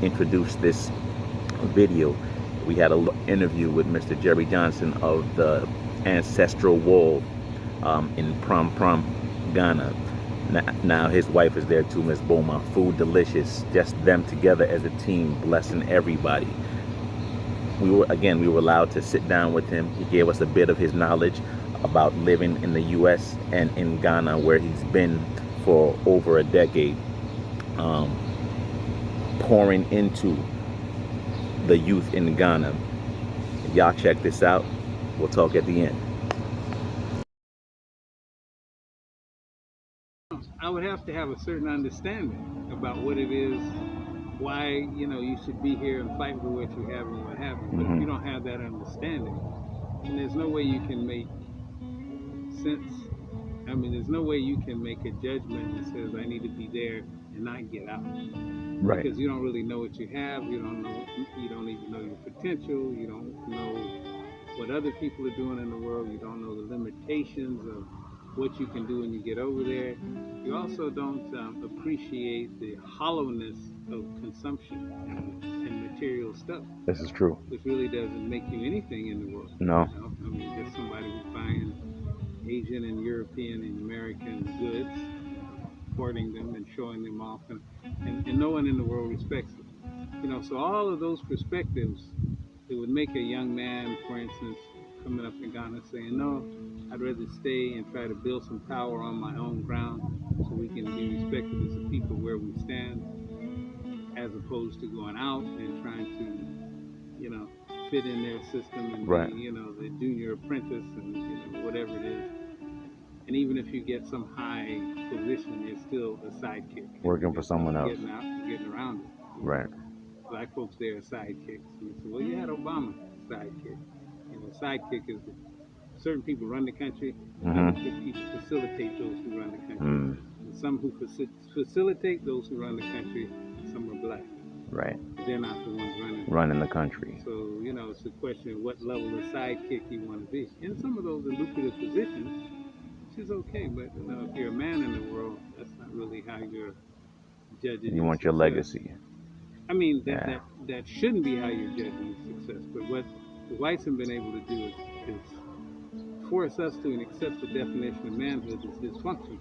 introduce this video, we had an interview with Mr. Jerry Johnson of the Ancestral Wall in Prampram, Ghana. Now his wife is there too, Miss Boma. Food delicious. Just them together as a team, blessing everybody. We were allowed to sit down with him. He gave us a bit of his knowledge about living in the U.S. and in Ghana, where he's been for over a decade, pouring into the youth in Ghana. Y'all check this out. We'll talk at the end. I would have to have a certain understanding about what it is, why you should be here and fight for what you have and what have you. But if you don't have that understanding, then there's no way you can make sense. I mean, there's no way you can make a judgment that says I need to be there and not get out. Right. Because you don't really know what you have. You don't even know your potential. You don't know what other people are doing in the world. You don't know the limitations of what you can do when you get over there. You also don't appreciate the hollowness of consumption and material stuff. This is true. Which really doesn't make you anything in the world. No. I mean, just somebody who's buying Asian and European and American goods, importing them and showing them off, and no one in the world respects it. So all of those perspectives, it would make a young man, for instance, coming up in Ghana saying, no, I'd rather stay and try to build some power on my own ground so we can be respected as a people where we stand, as opposed to going out and trying to, fit in their system and right. be, the junior apprentice and, whatever it is. And even if you get some high position, you're still a sidekick. Working for someone else. Getting around it. Right. Black folks, they're sidekicks. And you say, well, you had Obama, sidekick. Sidekick is certain people run the country, other people facilitate those who run the country. And some who facilitate those who run the country, some are black. Right. They're not the ones running the country. So, it's a question of what level of sidekick you want to be. And some of those are lucrative positions, which is okay, but if you're a man in the world, that's not really how you're judging. You want your legacy. I mean, that shouldn't be how you're judging success. But what the whites have been able to do is force us to accept the definition of manhood as dysfunction.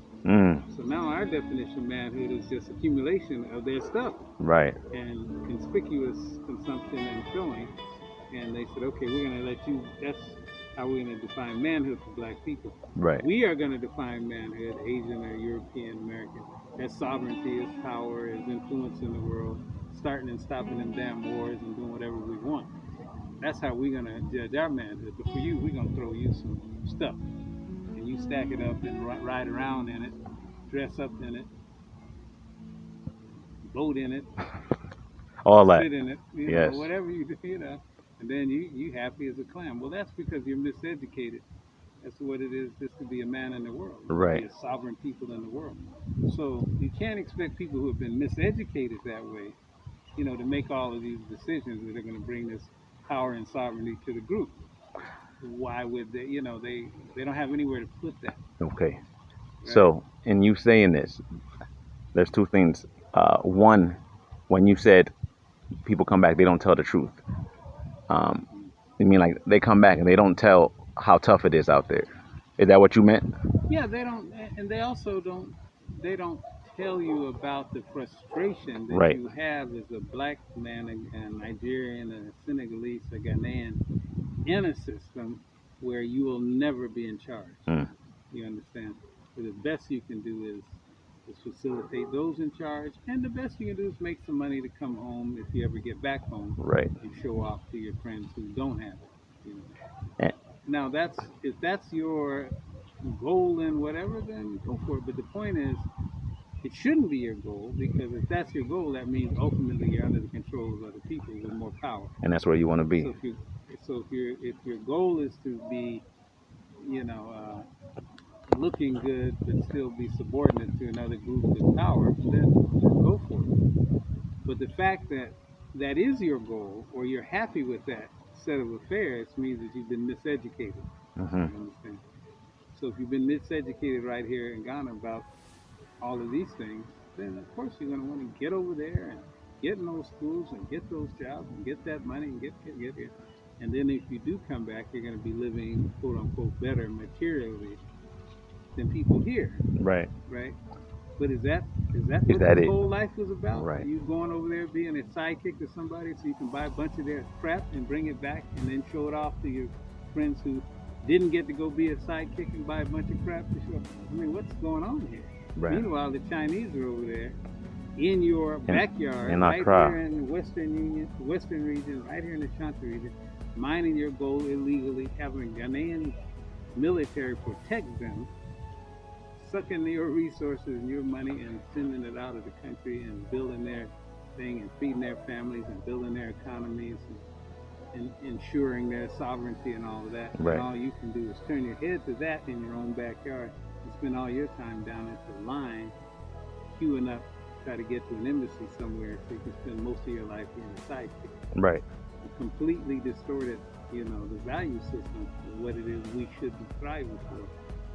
So now our definition of manhood is just accumulation of their stuff. Right. And conspicuous consumption and showing. And they said, okay, we're going to let you, that's how we're going to define manhood for black people. Right. We are going to define manhood, Asian or European American, as sovereignty, as power, as influence in the world, starting and stopping them damn wars and doing whatever we want. That's how we're going to judge our manhood. But for you, we're going to throw you some stuff. And you stack it up and ride around in it, dress up in it, vote in it, all that, sit in it, yes. Whatever you do, and then you happy as a clam. Well, that's because you're miseducated. That's what it is just to be a man in the world. Right. To be a sovereign people in the world. So you can't expect people who have been miseducated that way, to make all of these decisions that are going to bring this power and sovereignty to the group. Why would they? They don't have anywhere to put that. Okay. Right? So, in you saying this, there's two things. One, when you said people come back, they don't tell the truth. You mean like they come back and they don't tell how tough it is out there? Is that what you meant? Yeah, they don't, and they also don't. They don't tell you about the frustration that right. you have as a black man, a Nigerian, a Senegalese, a Ghanaian, in a system where you will never be in charge. You understand? So the best you can do is facilitate those in charge, and the best you can do is make some money to come home if you ever get back home, right, and show off to your friends who don't have it. And now if that's your goal and whatever, then go for it. But the point is, it shouldn't be your goal, because if that's your goal, that means ultimately you're under the control of other people with more power. And that's where you want to be. So if your goal is to be, looking good but still be subordinate to another group with power, then go for it. But the fact that that is your goal, or you're happy with that set of affairs, means that you've been miseducated. You understand? So if you've been miseducated right here in Ghana about all of these things, then of course you're going to want to get over there and get in those schools and get those jobs and get that money and get it. And then if you do come back, you're going to be living, quote unquote, better materially than people here. Right. Right. But is that what this whole life was about? Right. You going over there being a sidekick to somebody so you can buy a bunch of their crap and bring it back and then show it off to your friends who didn't get to go be a sidekick and buy a bunch of crap to show. I mean, what's going on here? Right. Meanwhile, the Chinese are over there in your backyard, in right Accra. here in the Western region, right here in the Ashanti region, mining your gold illegally, having Ghanaian military protect them, sucking your resources and your money and sending it out of the country and building their thing and feeding their families and building their economies and ensuring their sovereignty and all of that. Right. And all you can do is turn your head to that in your own backyard and spend all your time down at the line queuing up, try to get to an embassy somewhere so you can spend most of your life being a sidekick. Right. Completely distorted, the value system of what it is we should be striving for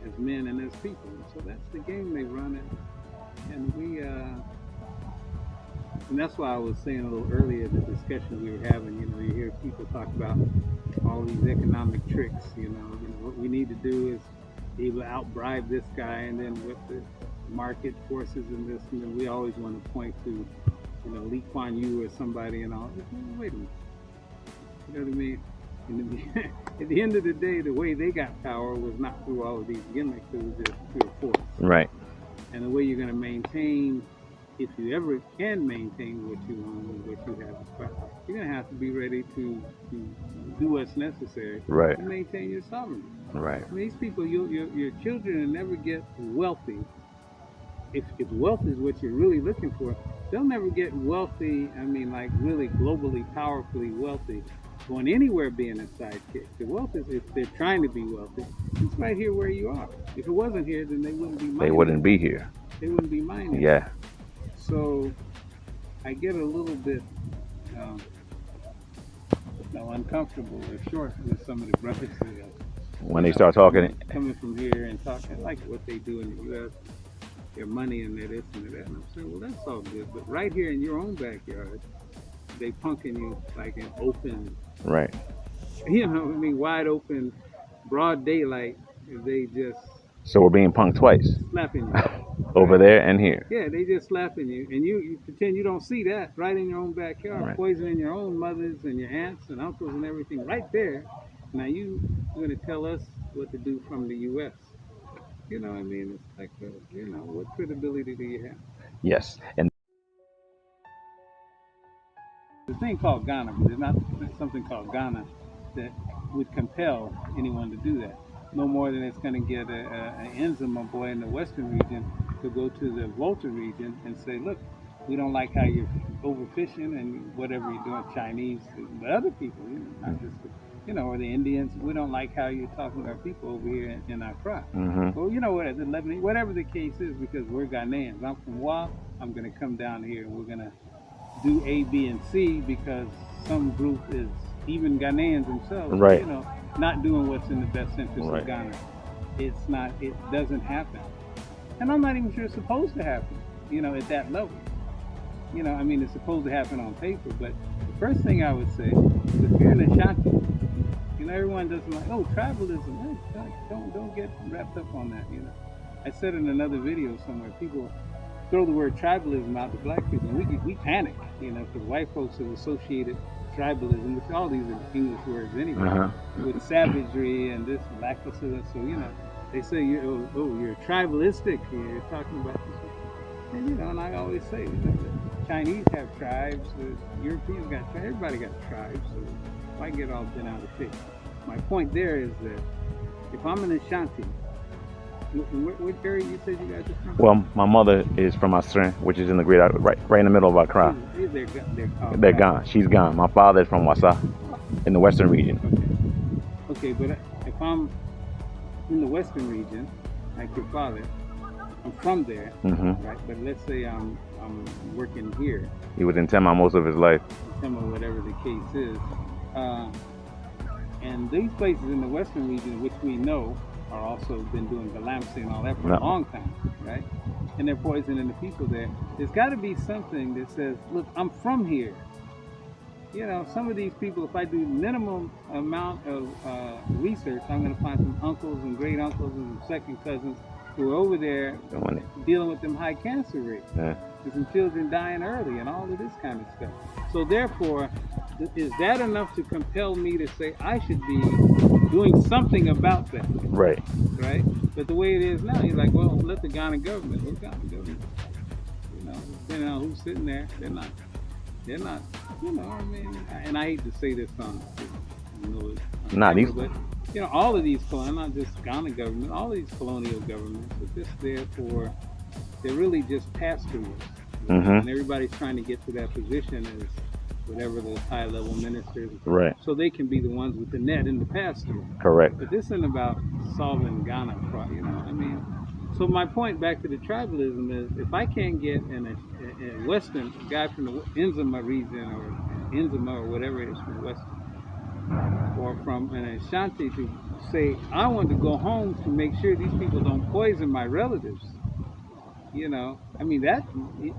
as men and as people. So that's the game they run in. And we and that's why I was saying a little earlier, the discussion we were having, you hear people talk about all these economic tricks, what we need to do is be able to outbribe this guy, and then with the market forces and this, and then we always want to point to, Lee Kuan Yew or somebody and all. Wait a minute. You know what I mean? At the end of the day, the way they got power was not through all of these gimmicks, it was just pure force. Right. And the way you're going to maintain, if you ever can maintain what you own and what you have, you're going to have to be ready to do what's necessary to maintain your sovereignty. Right. I mean, these people, your children will never get wealthy. If wealth is what you're really looking for, they'll never get wealthy, like really globally, powerfully wealthy, going anywhere being a sidekick. The wealth is, if they're trying to be wealthy, it's right here where you are. If it wasn't here, then they wouldn't be mining. They wouldn't be here. They wouldn't be mining. Yeah. So I get a little bit uncomfortable or short with some of the brothers when they start talking. Coming from here and talking like what they do in the U.S., their money and their this and that. And I'm saying, well, that's all good. But right here in your own backyard, they punking you like an open, right? Wide open, broad daylight. They just so we're being punked twice, slapping you over there and here. Yeah, they just slapping you, and you pretend you don't see that right in your own backyard, poisoning your own mothers and your aunts and uncles and everything right there. Now you're going to tell us what to do from the U.S. It's like, what credibility do you have? Yes, and the thing called Ghana, but there's not something called Ghana that would compel anyone to do that. No more than it's going to get an Enzima boy in the Western region to go to the Volta region and say, look, we don't like how you're overfishing and whatever you're doing, Chinese, but other people, not just, or the Indians, we don't like how you're talking to our people over here in Accra. Mm-hmm. Well, the Lebanese, whatever the case is, because we're Ghanaians. I'm from Wa, I'm going to come down here and we're going to do A, B, and C because some group is, even Ghanaians themselves, not doing what's in the best interest of Ghana. It doesn't happen. And I'm not even sure it's supposed to happen, at that level. It's supposed to happen on paper, but the first thing I would say is if you're in Ashanti, everyone doesn't like, tribalism. Don't get wrapped up on that, I said in another video somewhere, people throw the word tribalism out to black people, and we panic, because white folks have associated tribalism, which all these are English words anyway, with savagery and this lack of so they say you're tribalistic, you're talking about this, and I always say the Chinese have tribes, the Europeans got tribes, everybody got tribes, so why get all bent out of shape? My point there is that if I'm in Ashanti, what area you said you guys are from? Well, my mother is from Asren, which is in the great, right in the middle of Accra. They're gone. She's gone. My father is from Wassa, in the Western region. Okay, but if I'm in the Western region, like your father, I'm from there, right? But let's say I'm working here. He was in Tema most of his life. Tema, whatever the case is. And these places in the Western region, which we know are also been doing Galamsey and all that for a long time, right? and they're poisoning the people there. There's got to be something that says, look, I'm from here. You know, some of these people, if I do minimum amount of research, I'm going to find some uncles and great uncles and some second cousins who are over there dealing with them high cancer rates. And some children dying early and all of this kind of stuff. So therefore, is that enough to compel me to say I should be doing something about that? Right. Right? But the way it is now, you're like, well, let the Ghana government, you know, depending on who's sitting there, they're not, you know, I mean, and I hate to say this on camera, but, you know, all of these, not just Ghana government, all of these colonial governments are just there for, they're really just pass-throughs. And everybody's trying to get to that position as whatever the high-level ministers, right? So they can be the ones with the net in the pass-through. Correct. But this isn't about solving Ghana, you know. I mean, so my point back to the tribalism is, if I can't get a Western guy from the Nzima region or Nzima or whatever it is from Western, or from an Ashanti to say, I want to go home to make sure these people don't poison my relatives. You know, I mean, that,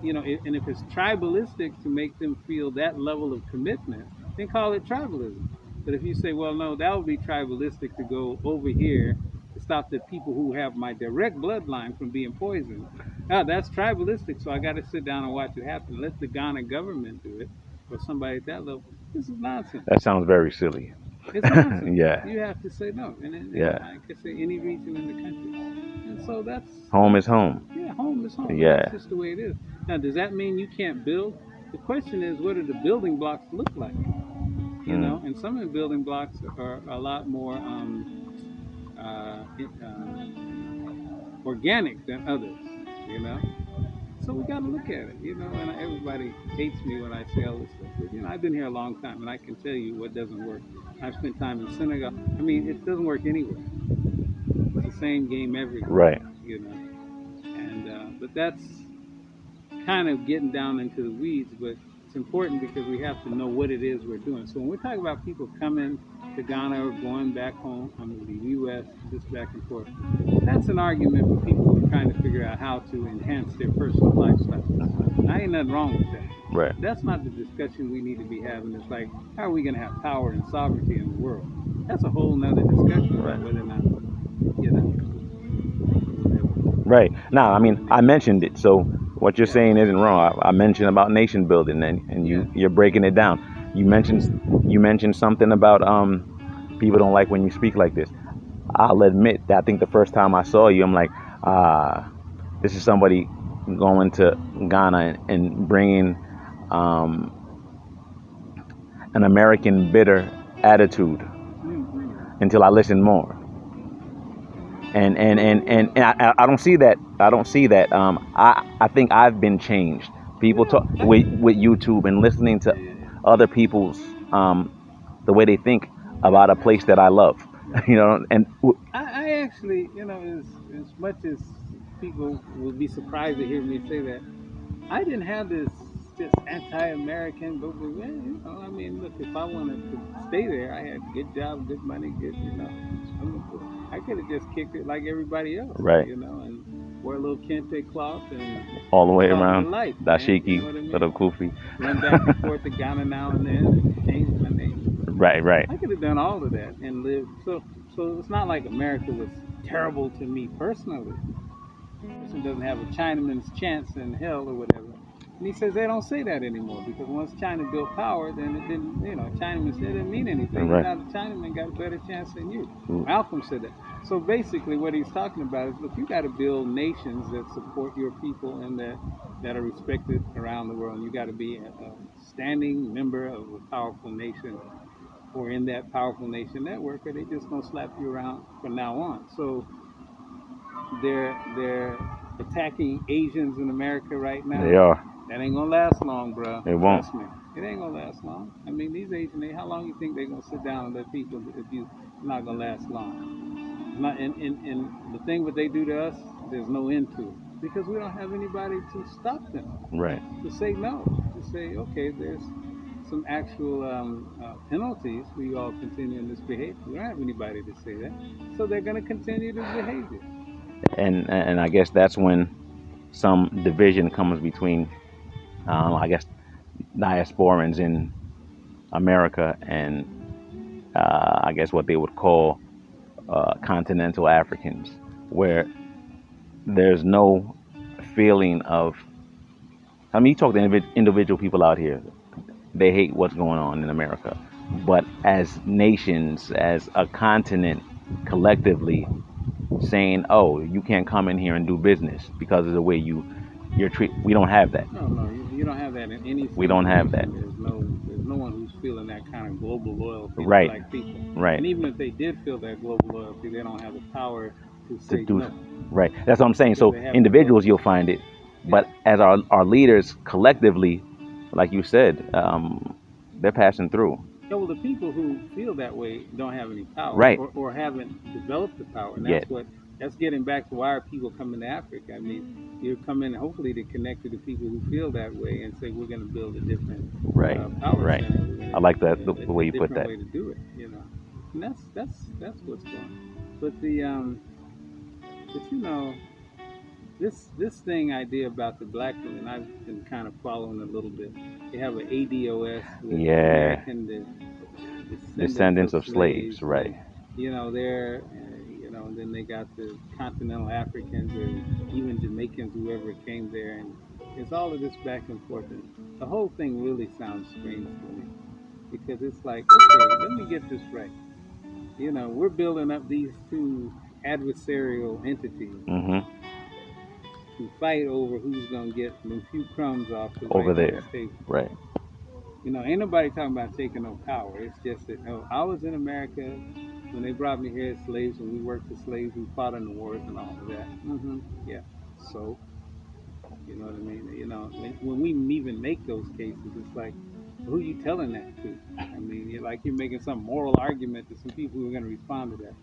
you know, and if it's tribalistic to make them feel that level of commitment, then call it tribalism. But if you say, well, no, that would be tribalistic to go over here to stop the people who have my direct bloodline from being poisoned, that's tribalistic, so I got to sit down and watch it happen. Let the Ghana government do it, or somebody at that level. This is nonsense. That sounds very silly. It's nonsense. Yeah. You have to say no. And yeah. Like I say, any region in the country. And so that's... Home is home. Yeah, home is home. Yeah. That's just the way it is. Now, does that mean you can't build? The question is, what do the building blocks look like? You know, and some of the building blocks are a lot more organic than others, you know? So we got to look at it, you know, and everybody hates me when I say all this stuff. But, you know, I've been here a long time, and I can tell you what doesn't work. I've spent time in Senegal. I mean, it doesn't work anywhere. It's the same game everywhere. Right. You know, and but that's kind of getting down into the weeds, but it's important because we have to know what it is we're doing. So when we talk about people coming to Ghana or going back home, I mean, the U.S., just back and forth, that's an argument for people who are trying to figure out how to enhance their personal lifestyle. Now, ain't nothing wrong with that. Right. That's not the discussion we need to be having. It's like, how are we going to have power and sovereignty in the world? That's a whole nother discussion about whether or not, you know. Right. Now, I mean, I mentioned it, so what you're saying isn't wrong. I mentioned about nation building, and you're breaking it down. You mentioned something about people don't like when you speak like this. I'll admit that I think the first time I saw you, I'm like, this is somebody going to Ghana and bringing an American bitter attitude. Until I listen more. And I don't see that. I don't see that. I think I've been changed. People talk with YouTube and listening to other people's the way they think about a place that I love. You know, and I actually, you know, as much as people would be surprised to hear me say that, I didn't have this just anti-American, but you know, I mean, look, if I wanted to stay there, I had a good job, good money, good, you know. I could have just kicked it like everybody else, right? You know, and wear a little kente cloth and all the way around, dashiki, you know I mean? Little kufi. Run back and forth to Ghana now and then, change my name. Right. I could have done all of that and lived. So it's not like America was terrible to me personally. A person doesn't have a Chinaman's chance in hell or whatever. And he says they don't say that anymore because once China built power, then it didn't, you know, Chinaman said it didn't mean anything. Right. Now the Chinaman got a better chance than you. Malcolm said that. So basically what he's talking about is, look, you got to build nations that support your people and that are respected around the world. And you got to be a standing member of a powerful nation or in that powerful nation network, or they just gonna slap you around from now on. So they're attacking Asians in America right now. They are. That ain't gonna last long, bro. It won't. Trust me. It ain't gonna last long. I mean, these Asians, how long you think they're gonna sit down and let people abuse? It's not gonna last long. Not, and the thing what they do to us, there's no end to it because we don't have anybody to stop them. Right. To say no. To say, okay, there's some actual penalties for you all continuing this behavior. We don't have anybody to say that, so they're going to continue this behavior. And I guess that's when some division comes between, I guess, diasporans in America and I guess what they would call continental Africans, where there's no feeling of. I mean, you talk to individual people out here, they hate what's going on in America, but as nations, as a continent, collectively saying, "Oh, you can't come in here and do business because of the way you're treated." We don't have that. No, you don't have that in any. We don't have that. There's no one who's feeling that kind of global loyalty Right. to black people. Right. And even if they did feel that global loyalty, they don't have the power to say do no. Right. That's what I'm saying. So Because they have individuals, you'll find it, but as our leaders collectively, like you said, they're passing through. Yeah, well, the people who feel that way don't have any power, Right. or haven't developed the power. And Yet. that's getting back to why are people coming to Africa. I mean, you're coming hopefully to connect to the people who feel that way and say we're going to build a different power Right. center. I like that the way you put that. Way to do it, you know. And that's what's going on. But but you know, this thing idea about the black women, I've been kind of following a little bit. They have an ADOS with American descendants of slaves, right? And, you know, and then they got the continental Africans or even Jamaicans, whoever came there, and it's all of this back and forth. And the whole thing really sounds strange to me because it's like, okay, let me get this right. You know, we're building up these two adversarial entities. Mm-hmm. To fight over who's gonna get a few crumbs off the over there, table. Right? You know, ain't nobody talking about taking no power. It's just that I was in America when they brought me here as slaves, and we worked as slaves. We fought in the wars and all of that. Mm-hmm. Yeah. So, you know what I mean? You know, when we even make those cases, it's like, who are you telling that to? I mean, you're making some moral argument to some people who are going to respond to that.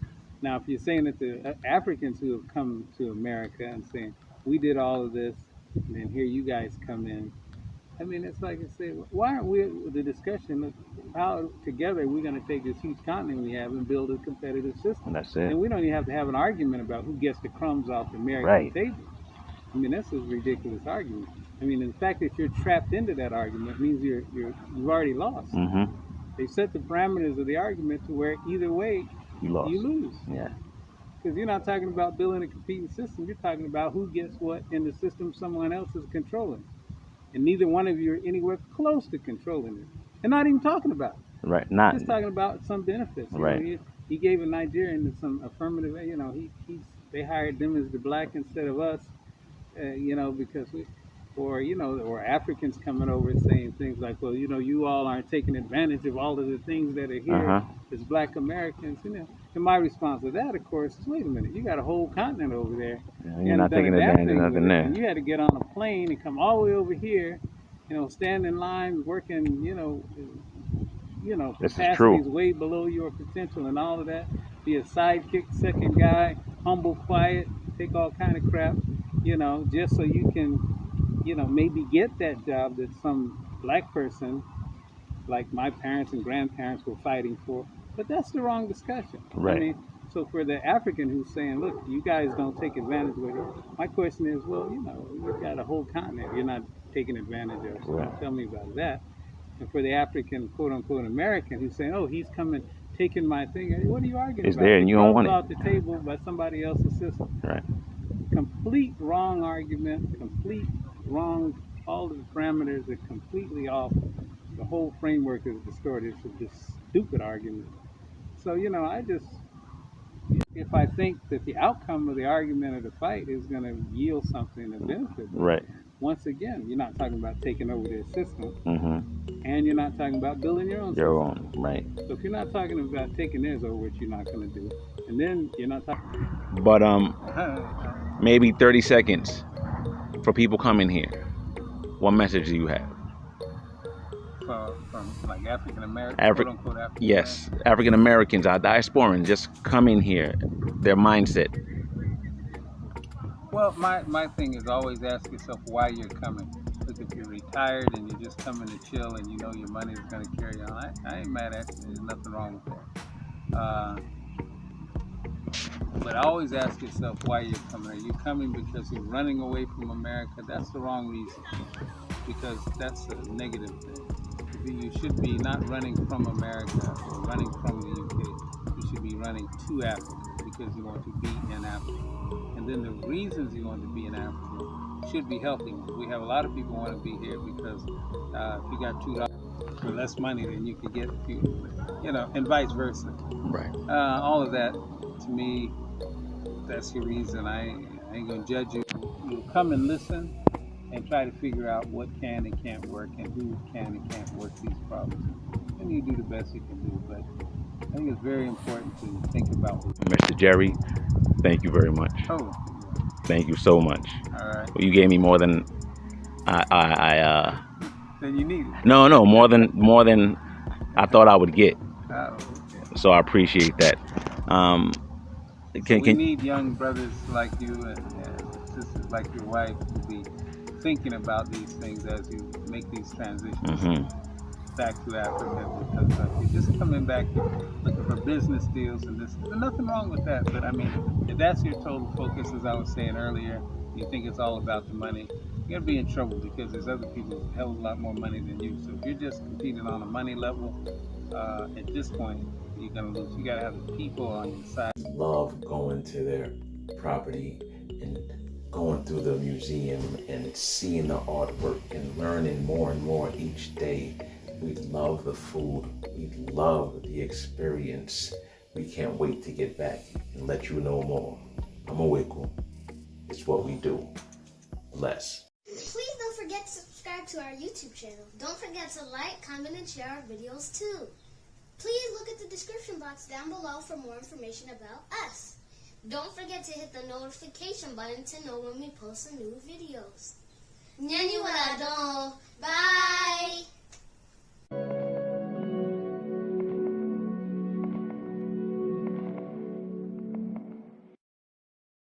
Now, if you're saying that the Africans who have come to America and saying, we did all of this, and then here you guys come in. I mean, it's like I say, why aren't we the discussion of how together we're going to take this huge continent we have and build a competitive system? That's it. And we don't even have to have an argument about who gets the crumbs off the American table. I mean, that's a ridiculous argument. I mean, the fact that you're trapped into that argument means you've already lost. Mm-hmm. They set the parameters of the argument to where either way you lose. Yeah. Because you're not talking about building a competing system. You're talking about who gets what in the system someone else is controlling. And neither one of you are anywhere close to controlling it. And not even talking about it. Right. Not just talking about some benefits. Right. You know, he gave a Nigerian some affirmative, you know, they hired them as the black instead of us, you know, because or Africans coming over saying things like, well, you know, you all aren't taking advantage of all of the things that are here as black Americans, you know. And my response to that, of course, is, wait a minute, you got a whole continent over there. Yeah, you're not taking advantage of nothing there. And you had to get on a plane and come all the way over here, you know, stand in line, working, you know, capacity is way below your potential and all of that. Be a sidekick, second guy, humble, quiet, take all kind of crap, you know, just so you can, you know, maybe get that job that some black person, like my parents and grandparents, were fighting for. But that's the wrong discussion. Right. I mean, so for the African who's saying, look, you guys don't take advantage of it, my question is, well, you know, you've got a whole continent you're not taking advantage of. So don't tell me about that. And for the African, quote unquote, American who's saying, oh, he's coming, taking my thing, what are you arguing about? It's there and you don't want it. Off the table by somebody else's system. Right. Complete wrong argument, complete wrong, all of the parameters are completely off. The whole framework is distorted. It's this stupid argument. So, you know, if I think that the outcome of the argument or the fight is going to yield something that benefits them, right. Once again, you're not talking about taking over their system, and you're not talking about building your own system. Your own, right. So if you're not talking about taking theirs over, which you're not going to do, and then you're not talking... But maybe 30 seconds for people coming here. What message do you have? From like African Americans, quote-unquote African Yes, African Americans, our diasporans, just come in here, their mindset. Well, my thing is always ask yourself why you're coming. Because if you're retired and you're just coming to chill and you know your money is going to carry on, I ain't mad at you. There's nothing wrong with that. But always ask yourself why you're coming. Are you coming because you're running away from America? That's the wrong reason, because that's a negative thing. You should be not running from America or running from the UK. You should be running to Africa because you want to be in Africa. And then the reasons you want to be in Africa should be helping you. We have a lot of people who want to be here because if you got $2 for less money than you could get if you know, and vice versa. Right. All of that, to me, that's your reason. I ain't gonna judge you. You'll come and listen and try to figure out what can and can't work and who can and can't work these problems. And you do the best you can do. But I think it's very important to think about. Mr. Jerry, thank you very much. Oh, Thank you so much. all right. Well, you gave me more than Then you need it. no, more than I thought I would get. Oh, okay. So I appreciate that. We need young brothers like you and sisters like your wife to be thinking about these things as you make these transitions back to Africa, because you're just coming back looking for business deals and this. There's nothing wrong with that, but I mean, if that's your total focus, as I was saying earlier, you think it's all about the money, you're gonna be in trouble because there's other people with a hell of a lot more money than you. So if you're just competing on a money level, at this point, you're gonna lose. You gotta have the people on your side. Love going to their property and going through the museum and seeing the artwork and learning more and more each day. We love the food. We love the experience. We can't wait to get back and let you know more. I'm a Wickle. It's what we do. Bless. Please don't forget to subscribe to our YouTube channel. Don't forget to like, comment, and share our videos too. Please look at the description box down below for more information about us. Don't forget to hit the notification button to know when we post some new videos. Nyani wala don. Bye!